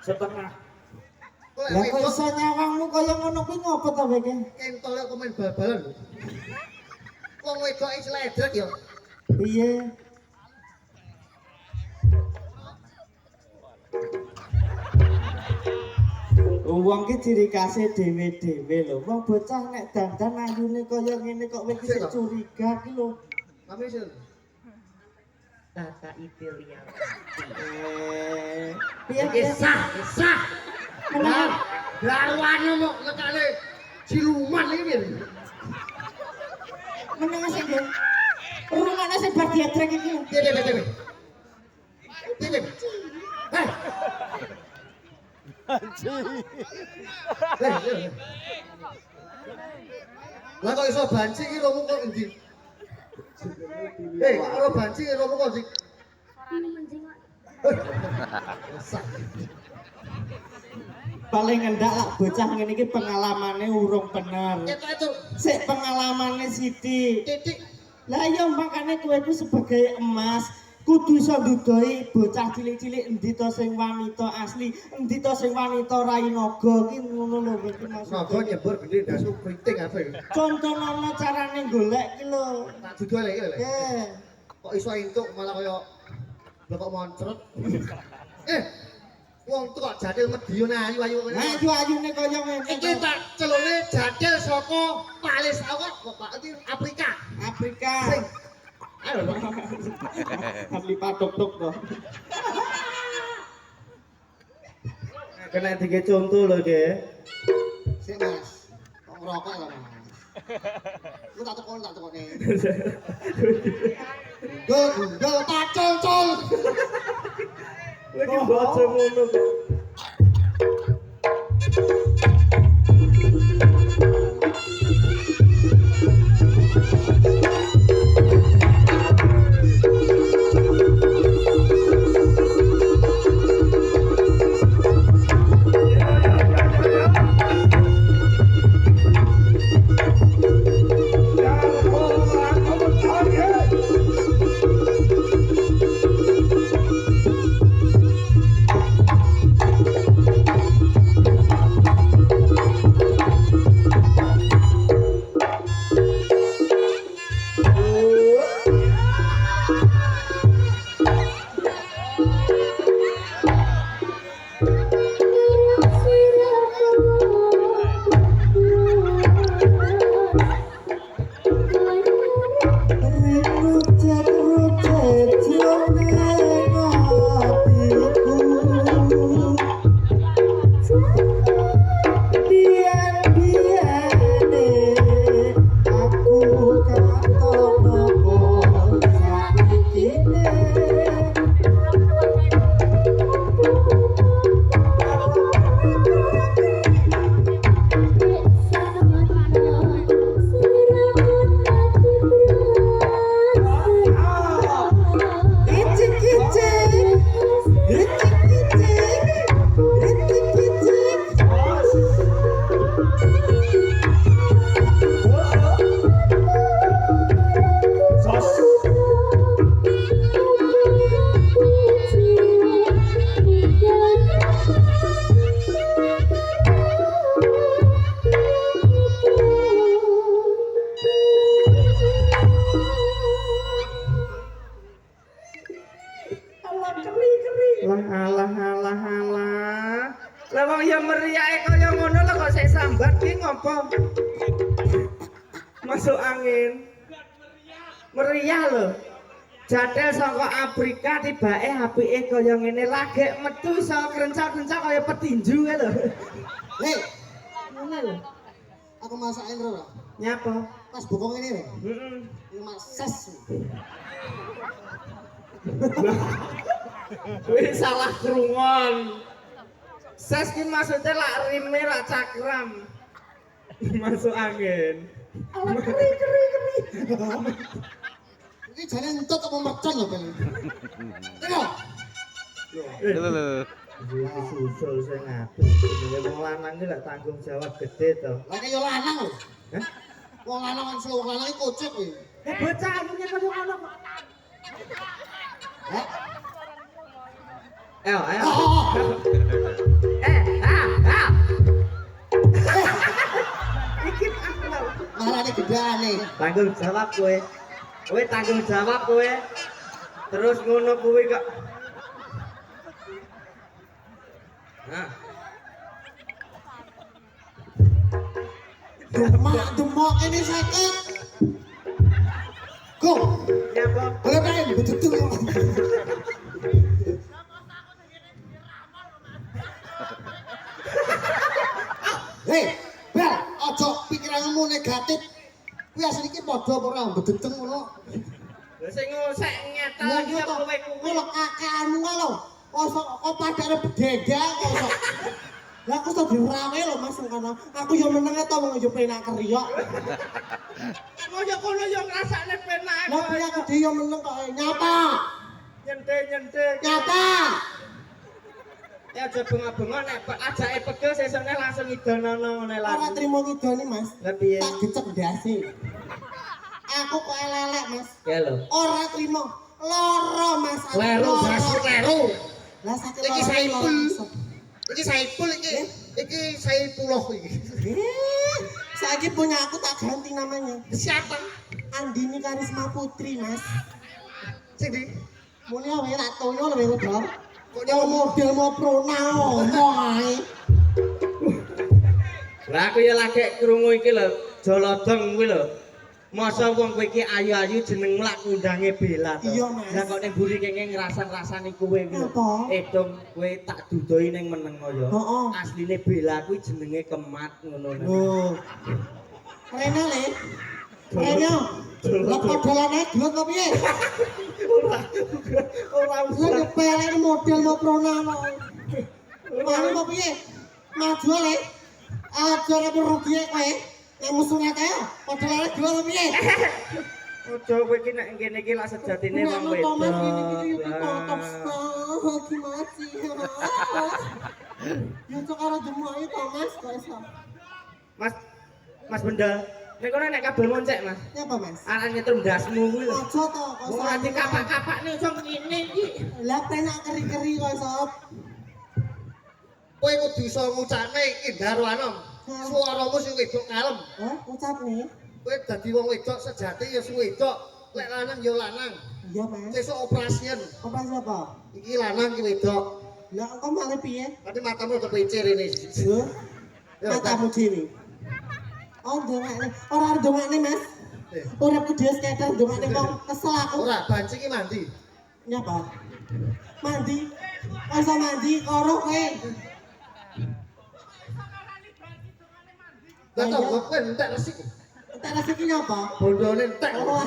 Setengah. Lah kok iso nyawangmu kaya ngono kuwi ngopo to kowe iki? Kentole kok main bal-balan lho. Wong wedok iki sledrek ya. Iya. Wong ki ciri khase dhewe-dhewe lho. Wong bocah nek dandan ayune kaya ngene kok kowe iki curiga ki lho. Kami sih. Tata Italia. Piye Sah. Lah, garwane mok lekane siluman iki. meneng sing nggih. Rungane sing bar dietrek iki. Dewe. Hei. Lah kok iso banci iki lho kok endi? Kalau banci romo kok sih? Suarane menjing kok. Paling endak lak bocah ngene iki pengalamane urung bener. Itu. Sik pengalamane sithik. Titik. Lah iya makane kowe iku sebagai emas kudu iso ndudohi bocah cilik-cilik endi to sing wanita asli, endi to sing wanita rai naga ki ngono lho iki maksud. Naga nyebur gede dasu kriting apa ya? Contohnya carane golek ki lho. Tak dudul iki lho. Nggih. Kok iso entuk malah kaya bapak moncrot. Wong tuh kok jadil medion ayu-ayu ngene. Ayu-ayune kaya ngene. Iki tak celune jadil saka Palis kok Pak iki Afrika. Afrika. Sing ayo Asli patok-tok to. Kena tiga contoh loh ke. sik Mas. Kok ngerokok lho Mas. Lu tak tekoni. Gol pacul-cul. Lagi baca ngono kok. apa? Masuk angin. Meriah lho. Jadel saka Afrika tibake apike kaya ngene lagi metu iso kerencak-kerencak kaya petinju kae lho. Hei, Ngene lho. aku masakin ora. Nyapa? Pas bokong ini lho. Heeh. Ini mas ses. Kuwi salah krungon. Ses ki maksudnya lak rime lak cakram. Masuk angin. Ala keri. Ini jane entot apa mercon lho ben. Tengok. Iki susul sing apik. Ya wong lanang ki lak tanggung jawab gede to. Lah kaya lanang lho. Hah? Wong lanang kan wong lanang iki kocok kuwi. Bocah punya kaya ngono kok. Hah? Ayo. Oh. Iki aku lho. Malah ini gedane. Tanggung jawab kowe. Kowe tanggung jawab kowe. Terus ngono kuwi kok. Nah, Demok ini sakit. Go. nyapa? Boleh main betul. Hei, Bel, ojo pikiranmu negatif. Kuwi asline iki padha apa ora bedeteng ngono. Lah sing ngosek nyetel Lah iki iya to. kowe Kuwi kuwi. lho kakekmu kae lho. Kok padane bedega kok. Lah aku tuh dirawe lho Mas karena aku yo meneng to wong yo penak keriok. Kaya kono yo ngrasakne penak. Lah piye aku dhewe yo meneng kok nyapa. Nyente. Nyapa. Ya aja bengok-bengok nek ajake pegel sesone langsung idonono ngene Ora lan. trimo ngidoni Mas. Lah piye? Tak gecek ndase. Aku kok elelek Mas. Ya lho. Ora trimo. Loro Mas. Kleru, gasur kleru. Lah sakit Iki loro, Saipul. loro. Iki Saipul iki. Iki Saipullah iki. Saiki punya aku tak ganti namanya. Siapa? Andini Karisma Putri, Mas. Sing di? Muni awe tak toyo lho wedok. Kok Yo model mau prona ngomong ae. Lah aku ya lagi krungu iki lho, Jolodong kuwi lho. Masa wong kowe iki ayu-ayu jeneng lak kundange Bella to. Iya, Mas. Lah kok ning mburi kene ngrasa-ngrasani kowe iki lho. Apa? Edong kowe tak dudoi ning meneng kaya. Heeh. Asline Bella kuwi jenenge Kemat ngono. Oh. Rena le. Rena. Lah padolane gelut apa piye? Ora Lu nyepelin model mau prona kok. Mau apa piye? Maju le. Aja ora rugi kowe. Nek musuhnya kae padolane gelut apa piye? Ojo kowe iki nek ngene iki lak sejatine wong Nah, Thomas wedok. gini gitu yuk ditutup gimana sih? Yuk sekarang jemu ayo Thomas kok iso. Mas Benda, nek kono nek kabel moncek, Mas. Nyapa Mas? Anak nyetrum dasmu kuwi lho. Ojo to kok Wong ati kapak-kapak nih iso ngene iki. Lah penak keri-keri kok iso. Kowe kudu iso ngucapne iki Darwanom. Suaramu sing wedok kalem. Hah, ucap nih. Kowe dadi wong wedok sejati ya sing wedok. Lek lanang ya lanang. Iya Mas. Sesuk operasian. Apa siapa? Iki lanang iki wedok. Lah engko malah piye? Tapi matamu udah pincir ini. Yo. Ya, Matamu dhewe. Oh, ndongakne. Ora ndongakne Mas. Uripku dhewe sekedar ndongakne wong kesel aku. Ora banci iki mandi. Nyapa? Mandi. Kok iso mandi karo kowe? Lah tau kowe entek resik. Tak rasa ki nyapa? Bondone entek. Oh,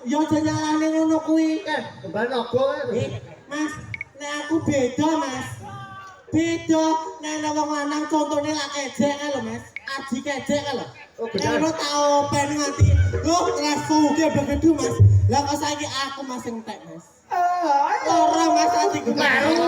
yo aja nyalane ngono kuwi. Kembali nogo kae. Mas, nek aku beda, Mas. Beda nek ana wong lanang contone lak kejek kae lho, Mas. Aji kejek kae lho. Oh, bener. Nek tau open nganti resu ge begitu, Mas. Lah kok saiki aku Mas sing entek, Mas. Ora Mas ati Baru gemeru.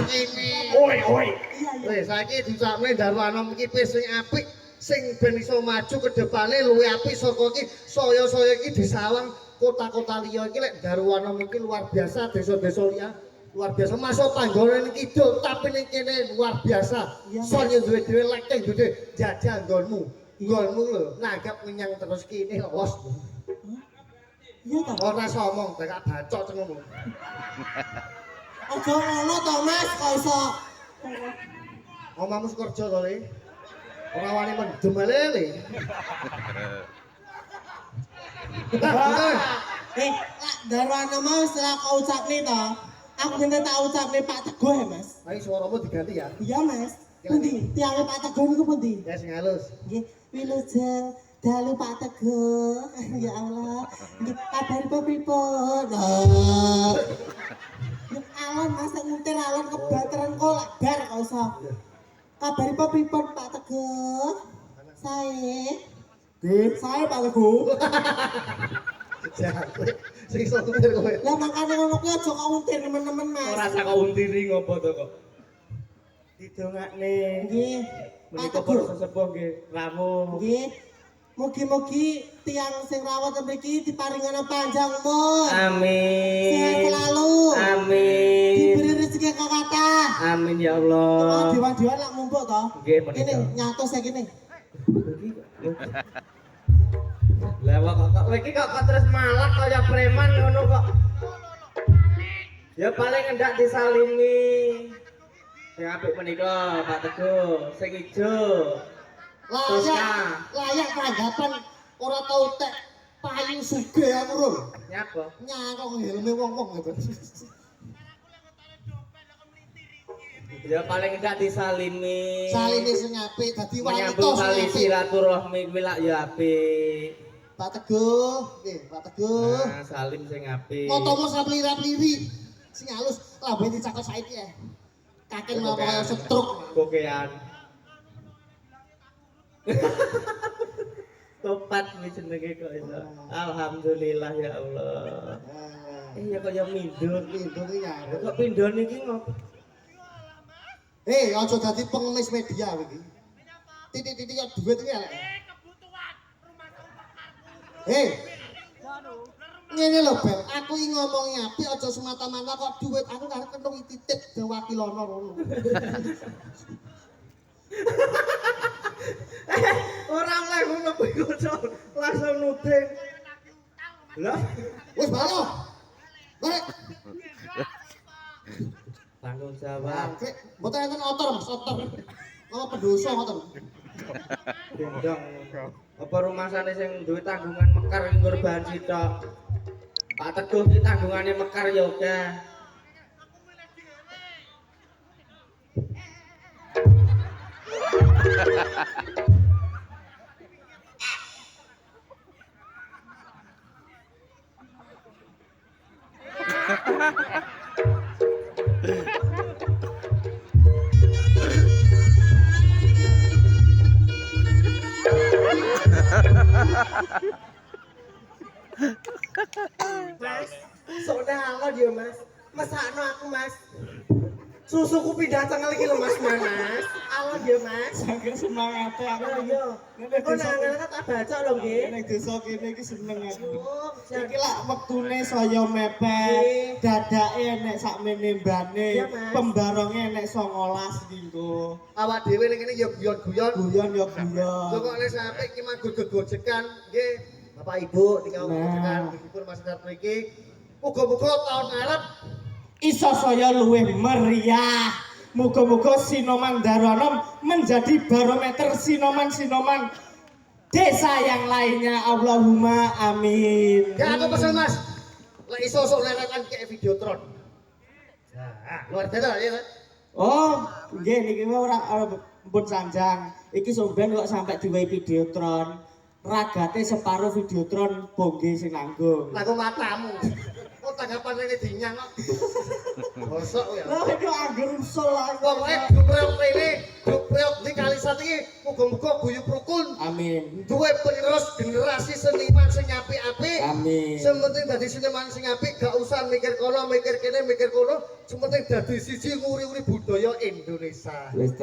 ini. Oi. Iya, iya. Wis saiki dicakne Darwanom iki wis sing apik sing ben iso maju ke depane luwih apik saka iki saya-saya iki disawang kota-kota liya iki lek Darwanom iki luar biasa desa-desa liya luar biasa masuk panggonan kidul tapi ning kene luar biasa Iya, Mas. soalnya duwe-duwe lekeng duwe jajal nggonmu nggonmu lho nanggap menyang terus kene los Iya ta. ora somong bakal bacok cengemu Aja ngono to, Mas, kok iso. omahmu kerja to le Ora wani mendem lele. Darwana mau setelah kau ucap nih toh, aku minta tak ucap nih Pak Teguh ya mas. Ayo suaramu diganti ya. Iya mas. Pundi, tiangnya Pak Teguh itu pundi. Ya sing halus. Nggih, wilujeng dalu Pak Teguh. Ya Allah. Nggih, kabar pripun? Nggih, alon mas nek nguntir alon kebateran kok lak bar kok iso. Kabar pripun Pak Teguh? Sae. Nggih, sae Pak Teguh. Jahat. Sing iso nguntir kowe. Lah makane ngono kuwi aja kok untir nemen-nemen mas. Ora sak kok untiri ngopo to kok. Didongakne. Nggih, Pak Menika Teguh. para sesepuh nggih ramu. Nggih. Mugi-mugi tiang sing rawat mriki diparingana panjang umur. Sehat Amin. selalu. Amin. Diberi rezeki kang kathah. Amin ya Allah. Dewan-dewan lak mumpuk to. Nggih menika. Kene nyatos ya kene. Lah kok iki kok terus malak kaya preman ngono kok. Ya paling enggak disalimi. Sing apik menika Pak Teguh, sing ijo. Layak tanggapan ora tau tek payu sugih aku ro. Nyapa? Nyangkong helme wong-wong gitu. Ya paling enggak disalimi. Saline sing apik dadi wanita menyambung sing tali apik. silaturahmi kuwi lak ya apik. Pak Teguh, nggih, Pak Teguh. Nah, salim sing apik. Motomu saplira-pliri. Sing halus lambene dicakok saiki ya. Kakek mau kaya setruk. Kokean. Topat nih jenenge kok iso. Alhamdulillah ya Allah. Ya kaya mindul. Lindung iki ya. Kok pindhon iki ngopo? Aja dadi pengemis media iki. Titik-titik ya duit iki elek. Ngene lho, Bel. Aku iki ngomongi apik aja semata-mata kok duit aku karep kentung titip dewakilono ngono. Ora oleh ngono kuwi langsung nuding. Lah, Wis balo. Barek. tanggung jawab. Krek, mboten enten otor, Mas, otor. Apa pendosa ngoten. Gendong. Apa rumasane sing duwe tanggungan mekar ing ngurban sitok. Pak Teguh ki tanggungane mekar ya akeh. Mas, soda alon ya, Mas. Mesakno aku, Mas. Susuku pindah tengel iki lho, Mas Manas. Alon ya, Mas. Sange semangate aku. Iya. Oh, nang tak baca lho, nggih. Nek desa kene iki seneng aku. Oh, Iki lak wektune saya mepet, dadake enek sakmene mbane, Iya, Mas. pembaronge enek 19 dinggo. Awak dhewe ning kene ya guyon-guyon. Guyon ya Lho guyon. kok nek sampe iki manggur gegojekan nggih Bapak Ibu tinggal gegojekan begipun masyarakat mriki. Muga-muga tahun ngarep Iso saya luwih meriah. Muga-muga Sinoman Darwanom menjadi barometer sinoman-sinoman desa yang lainnya. Allahumma amin. ya aku pesen Mas. Lek iso sok lerekan kayak videotron. Nah, luar biasa ya. Oh, nggih niki ora pun sanjang. Iki somben kok sampai diwehi videotron. Ragate separuh videotron bongge sing nanggung. Lagu matamu. Oh tanggapan ini dinyang kok. Bosok ya. Lah iki angger usul lah. Pokoke dupreok rene, dupreok di Kalisat iki muga-muga guyub rukun. Amin. Duwe penerus generasi seniman sing apik-apik. Amin. Sementing dadi seniman sing apik, gak usah mikir kono, mikir kene, mikir kono. Sementing dadi siji nguri-uri budaya Indonesia. Wis